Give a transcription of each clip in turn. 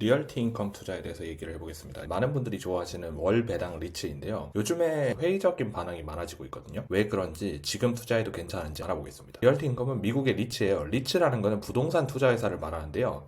리얼티 인컴 투자에 대해서 얘기를 해보겠습니다. 많은 분들이 좋아하시는 월 배당 리츠인데요. 요즘에 회의적인 반응이 많아지고 있거든요. 왜 그런지 지금 투자해도 괜찮은지 알아보겠습니다. 리얼티 인컴은 미국의 리츠예요. 리츠라는 거는 부동산 투자 회사를 말하는데요.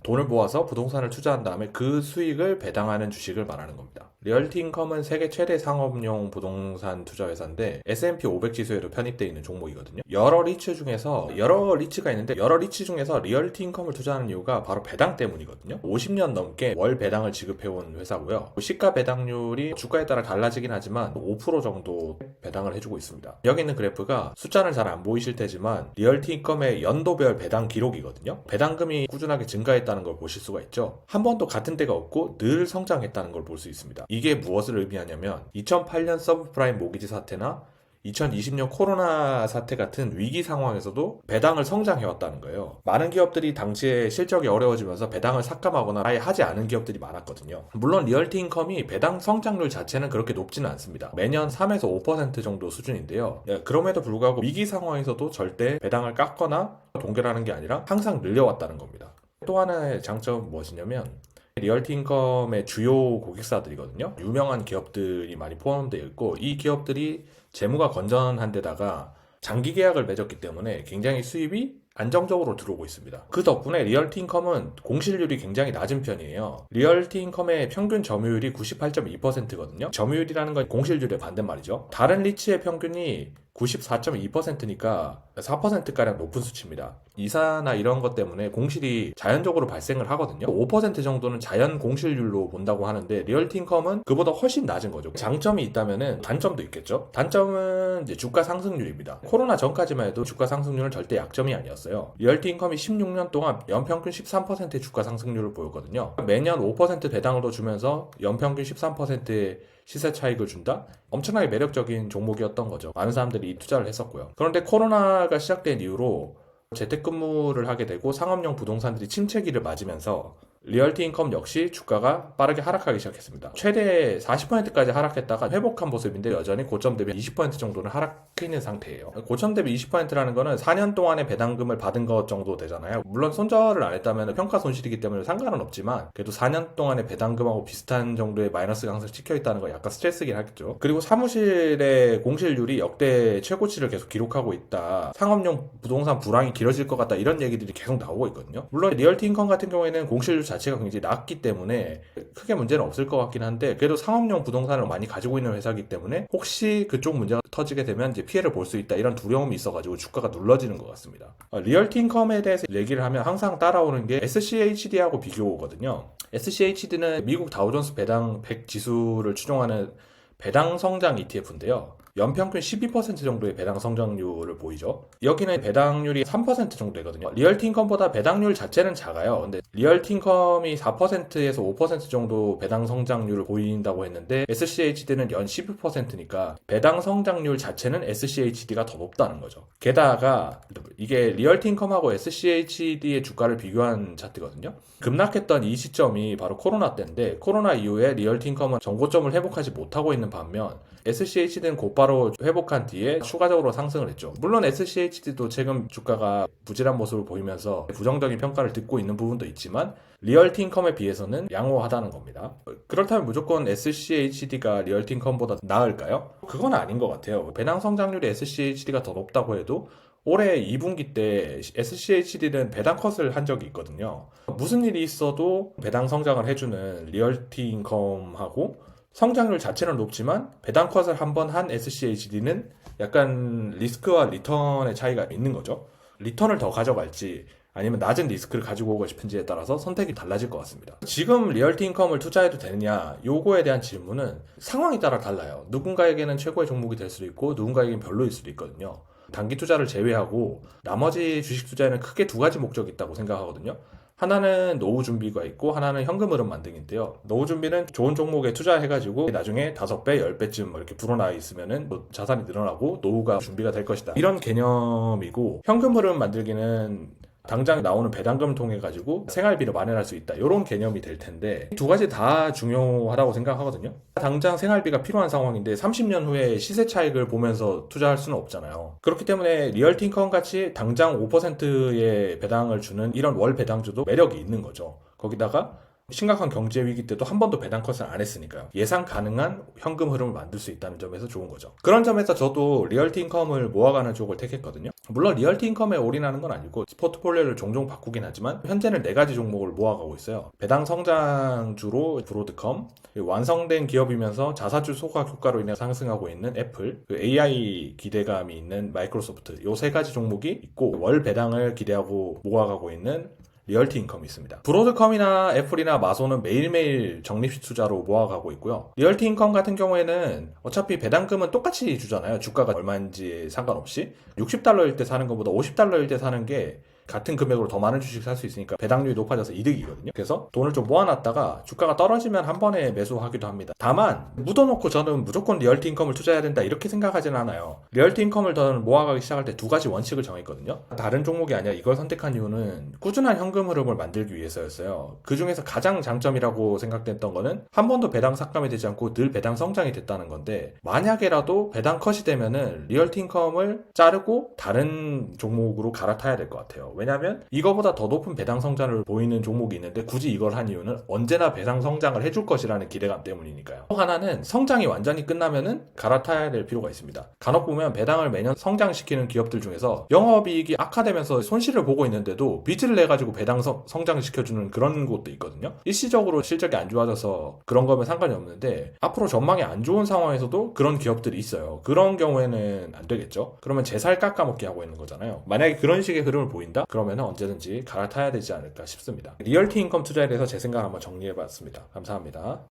돈을 모아서 부동산을 투자한 다음에 그 수익을 배당하는 주식을 말하는 겁니다. 리얼티 인컴은 세계 최대 상업용 부동산 투자 회사인데 S&P 500 지수에도 편입되어 있는 종목이거든요. 여러 리츠 리츠가 있는데 여러 리츠 중에서 리얼티 인컴을 투자하는 이유가 바로 배당 때문이거든요. 50년 넘게 월 배당을 지급해온 회사고요. 시가 배당률이 주가에 따라 달라지긴 하지만 5% 정도 배당을 해주고 있습니다. 여기 있는 그래프가 숫자는 잘 안 보이실 테지만 리얼티 인컴의 연도별 배당 기록이거든요. 배당금이 꾸준하게 증가했다는 걸 보실 수가 있죠. 한 번도 같은 때가 없고 늘 성장했다는 걸 볼 수 있습니다. 이게 무엇을 의미하냐면 2008년 서브프라임 모기지 사태나 2020년 코로나 사태 같은 위기 상황에서도 배당을 성장해왔다는 거예요. 많은 기업들이 당시에 실적이 어려워지면서 배당을 삭감하거나 아예 하지 않은 기업들이 많았거든요. 물론 리얼티 인컴이 배당 성장률 자체는 그렇게 높지는 않습니다. 매년 3에서 5% 정도 수준인데요. 그럼에도 불구하고 위기 상황에서도 절대 배당을 깎거나 동결하는 게 아니라 항상 늘려왔다는 겁니다. 또 하나의 장점은 무엇이냐면 리얼티 인컴의 주요 고객사들이거든요. 유명한 기업들이 많이 포함되어 있고 이 기업들이 재무가 건전한 데다가 장기 계약을 맺었기 때문에 굉장히 수입이 안정적으로 들어오고 있습니다. 그 덕분에 리얼티 인컴은 공실률이 굉장히 낮은 편이에요. 리얼티 인컴의 평균 점유율이 98.2%거든요. 점유율이라는 건 공실률의 반대말이죠. 다른 리츠의 평균이 94.2%니까 4%가량 높은 수치입니다. 이사나 이런 것 때문에 공실이 자연적으로 발생을 하거든요. 5% 정도는 자연 공실률로 본다고 하는데 리얼티 인컴은 그보다 훨씬 낮은 거죠. 장점이 있다면은 단점도 있겠죠. 단점은 이제 주가 상승률입니다. 코로나 전까지만 해도 주가 상승률은 절대 약점이 아니었어요. 리얼티 인컴이 16년 동안 연평균 13%의 주가 상승률을 보였거든요. 매년 5% 배당을 더 주면서 연평균 13%의 시세 차익을 준다? 엄청나게 매력적인 종목이었던 거죠. 많은 사람들이 투자를 했었고요. 그런데 코로나가 시작된 이후로 재택근무를 하게 되고 상업용 부동산들이 침체기를 맞으면서 리얼티 인컴 역시 주가가 빠르게 하락하기 시작했습니다. 최대 40%까지 하락했다가 회복한 모습인데 여전히 고점 대비 20% 정도는 하락해 있는 상태예요. 고점 대비 20%라는 거는 4년 동안의 배당금을 받은 것 정도 되잖아요. 물론 손절을 안 했다면 평가 손실이기 때문에 상관은 없지만 그래도 4년 동안의 배당금하고 비슷한 정도의 마이너스가 항상 찍혀 있다는 거 약간 스트레스긴 하겠죠. 그리고 사무실의 공실률이 역대 최고치를 계속 기록하고 있다. 상업용 부동산 불황이 길어질 것 같다. 이런 얘기들이 계속 나오고 있거든요. 물론 리얼티 인컴 같은 경우에는 공실률 자체가 굉장히 낮기 때문에 크게 문제는 없을 것 같긴 한데 그래도 상업용 부동산을 많이 가지고 있는 회사이기 때문에 혹시 그쪽 문제가 터지게 되면 이제 피해를 볼 수 있다 이런 두려움이 있어가지고 주가가 눌러지는 것 같습니다. 리얼티 인컴에 대해서 얘기를 하면 항상 따라오는 게 SCHD하고 비교거든요. SCHD는 미국 다우존스 배당 100 지수를 추종하는 배당 성장 ETF인데요. 연평균 12% 정도의 배당 성장률을 보이죠. 여기는 배당률이 3% 정도 되거든요. 리얼티 인컴보다 배당률 자체는 작아요. 근데 리얼티 인컴이 4%에서 5% 정도 배당 성장률을 보인다고 했는데 SCHD는 연 12%니까 배당 성장률 자체는 SCHD가 더 높다는 거죠. 게다가 이게 리얼티 인컴하고 SCHD의 주가를 비교한 차트거든요. 급락했던 이 시점이 바로 코로나 때인데 코로나 이후에 리얼티 인컴은 전고점을 회복하지 못하고 있는 반면 SCHD는 곧바로 회복한 뒤에 추가적으로 상승을 했죠. 물론 SCHD도 최근 주가가 부진한 모습을 보이면서 부정적인 평가를 듣고 있는 부분도 있지만 리얼티 인컴에 비해서는 양호하다는 겁니다. 그렇다면 무조건 SCHD가 리얼티 인컴보다 나을까요? 그건 아닌 것 같아요. 배당 성장률이 SCHD가 더 높다고 해도 올해 2분기 때 SCHD는 배당 컷을 한 적이 있거든요. 무슨 일이 있어도 배당 성장을 해주는 리얼티 인컴하고 성장률 자체는 높지만 배당 컷을 한번 한 SCHD는 약간 리스크와 리턴의 차이가 있는 거죠. 리턴을 더 가져갈지 아니면 낮은 리스크를 가지고 오고 싶은지에 따라서 선택이 달라질 것 같습니다. 지금 리얼티 인컴을 투자해도 되느냐? 요거에 대한 질문은 상황에 따라 달라요. 누군가에게는 최고의 종목이 될 수도 있고 누군가에게는 별로일 수도 있거든요. 단기 투자를 제외하고 나머지 주식 투자에는 크게 두 가지 목적이 있다고 생각하거든요. 하나는 노후 준비가 있고 하나는 현금 흐름 만들기인데요. 노후 준비는 좋은 종목에 투자해가지고 나중에 5배, 10배쯤 이렇게 불어나 있으면은 자산이 늘어나고 노후가 준비가 될 것이다. 이런 개념이고 현금 흐름 만들기는 당장 나오는 배당금을 통해 가지고 생활비를 마련할 수 있다. 이런 개념이 될 텐데 두 가지 다 중요하다고 생각하거든요. 당장 생활비가 필요한 상황인데 30년 후에 시세 차익을 보면서 투자할 수는 없잖아요. 그렇기 때문에 리얼티 인컴 같이 당장 5%의 배당을 주는 이런 월 배당주도 매력이 있는 거죠. 거기다가 심각한 경제 위기 때도 한 번도 배당 컷을 안 했으니까요. 예상 가능한 현금 흐름을 만들 수 있다는 점에서 좋은 거죠. 그런 점에서 저도 리얼티 인컴을 모아가는 쪽을 택했거든요. 물론 리얼티 인컴에 올인하는 건 아니고 포트폴리오를 종종 바꾸긴 하지만 현재는 4가지 종목을 모아가고 있어요. 배당 성장주로 브로드컴, 완성된 기업이면서 자사주 소각 효과로 인해 상승하고 있는 애플, AI 기대감이 있는 마이크로소프트, 요 3가지 종목이 있고 월 배당을 기대하고 모아가고 있는 리얼티 인컴이 있습니다. 브로드컴이나 애플이나 마소는 매일매일 적립식 투자로 모아가고 있고요. 리얼티 인컴 같은 경우에는 어차피 배당금은 똑같이 주잖아요. 주가가 얼마인지 상관없이. $60일 때 사는 것보다 $50일 때 사는 게 같은 금액으로 더 많은 주식 살 수 있으니까 배당률이 높아져서 이득이거든요. 그래서 돈을 좀 모아놨다가 주가가 떨어지면 한 번에 매수하기도 합니다. 다만 묻어놓고 저는 무조건 리얼티 인컴을 투자해야 된다 이렇게 생각하지는 않아요. 리얼티 인컴을 저는 모아가기 시작할 때 2가지 원칙을 정했거든요. 다른 종목이 아니라 이걸 선택한 이유는 꾸준한 현금 흐름을 만들기 위해서였어요. 그 중에서 가장 장점이라고 생각됐던 거는 한 번도 배당 삭감이 되지 않고 늘 배당 성장이 됐다는 건데, 만약에라도 배당 컷이 되면은 리얼티 인컴을 자르고 다른 종목으로 갈아타야 될 것 같아요. 왜냐하면 이거보다 더 높은 배당 성장을 보이는 종목이 있는데 굳이 이걸 한 이유는 언제나 배당 성장을 해줄 것이라는 기대감 때문이니까요. 또 하나는 성장이 완전히 끝나면은 갈아타야 될 필요가 있습니다. 간혹 보면 배당을 매년 성장시키는 기업들 중에서 영업이익이 악화되면서 손실을 보고 있는데도 빚을 내가지고 배당 성장시켜주는 그런 곳도 있거든요. 일시적으로 실적이 안 좋아져서 그런 거면 상관이 없는데 앞으로 전망이 안 좋은 상황에서도 그런 기업들이 있어요. 그런 경우에는 안 되겠죠. 그러면 제 살 깎아먹기 하고 있는 거잖아요. 만약에 그런 식의 흐름을 보인다? 그러면 언제든지 갈아타야 되지 않을까 싶습니다. 리얼티 인컴 투자에 대해서 제 생각을 한번 정리해봤습니다. 감사합니다.